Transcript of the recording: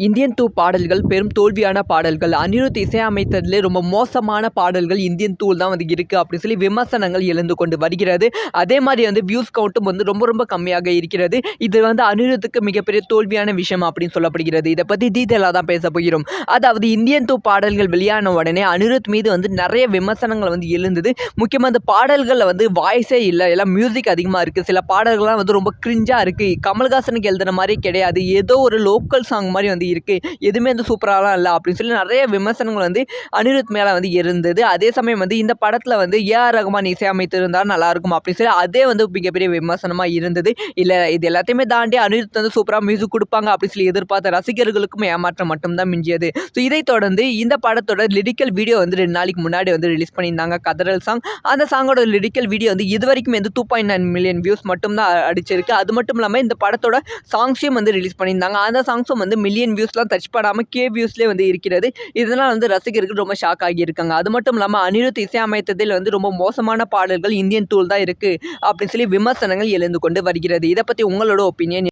Indian 2 பாடல்கள் பெரும் தோல்வியான பாடல்கள். அனிருத் இசையமைத்ததிலே ரொம்ப மோசமான பாடல்கள் இந்தியன் 2 தான் வந்து இருக்கு அப்படின்னு சொல்லி விமர்சனங்கள் எழுந்து கொண்டு வருகிறது. அதே மாதிரி வந்து வியூஸ் கவுண்ட்டும் வந்து ரொம்ப ரொம்ப கம்மியாக இருக்கிறது. இது வந்து அனிருத்துக்கு மிகப்பெரிய தோல்வியான விஷயம் அப்படின்னு சொல்லப்படுகிறது. இதை பற்றி டீட்டெயிலாக தான் பேச போகிறோம். அதாவது இந்தியன் 2 பாடல்கள் வெளியான உடனே அனிருத் மீது வந்து நிறைய விமர்சனங்கள் வந்து எழுந்தது. முக்கியமாக அந்த பாடல்களில் வந்து வாய்ஸே இல்லை, எல்லாம் மியூசிக் அதிகமாக இருக்குது. சில பாடல்கள்லாம் வந்து ரொம்ப கிரிஞ்சாக இருக்குது. கமல்ஹாசனுக்கு எழுதுன மாதிரி கிடையாது, ஏதோ ஒரு லோக்கல் சாங் மாதிரி வந்து இருக்கு, எதுவுமே வந்து சூப்பராலாம் இல்லை அப்படின்னு சொல்லி நிறைய விமர்சனங்கள் வந்து அனிருத் மேலே வந்து இருந்தது. அதே சமயம் வந்து இந்த படத்தில் வந்து ஏஆர் ரகுமான் இசையமைத்திருந்தால் நல்லா இருக்கும் அப்படின்னு சொல்லி அதே வந்து மிகப்பெரிய விமர்சனமாக இருந்தது. இல்லை, இது எல்லாத்தையுமே தாண்டி அனிருத் வந்து சூப்பராக மியூசிக் கொடுப்பாங்க அப்படின்னு சொல்லி எதிர்பார்த்த ரசிகர்களுக்கும் ஏமாற்றம் மட்டும்தான் மிஞ்சியது. ஸோ இதைத் தொடர்ந்து இந்த படத்தோட லிரிக்கல் வீடியோ வந்து 2 நாளைக்கு முன்னாடி வந்து ரிலீஸ் பண்ணியிருந்தாங்க, கதறல் சாங். அந்த சாங்கோட லிரிக்கல் வீடியோ வந்து இது வரைக்கும் வந்து 2.9 மில்லியன் வியூஸ் மட்டும்தான் அடிச்சிருக்கு. அது மட்டும் இல்லாமல் இந்த படத்தோட சாங்ஸையும் வந்து ரிலீஸ் பண்ணியிருந்தாங்க. அந்த சாங்ஸும் வந்து மில்லியன் வியூஸ்லாம் டச் பண்ணாமல் வியூஸ்லேயே வந்து இருக்கிறது. இதனால் வந்து ரசிகர்கள் ரொம்ப ஷாக் ஆகியிருக்காங்க. அது மட்டும் இல்லாமல் அனிருத் இசையமைத்ததில் வந்து ரொம்ப மோசமான பாடல்கள் இந்தியன் 2 தான் இருக்குது அப்படின்னு சொல்லி விமர்சனங்கள் எழுந்து கொண்டு வருகிறது. இதை பற்றி உங்களோட ஒப்பீனியன்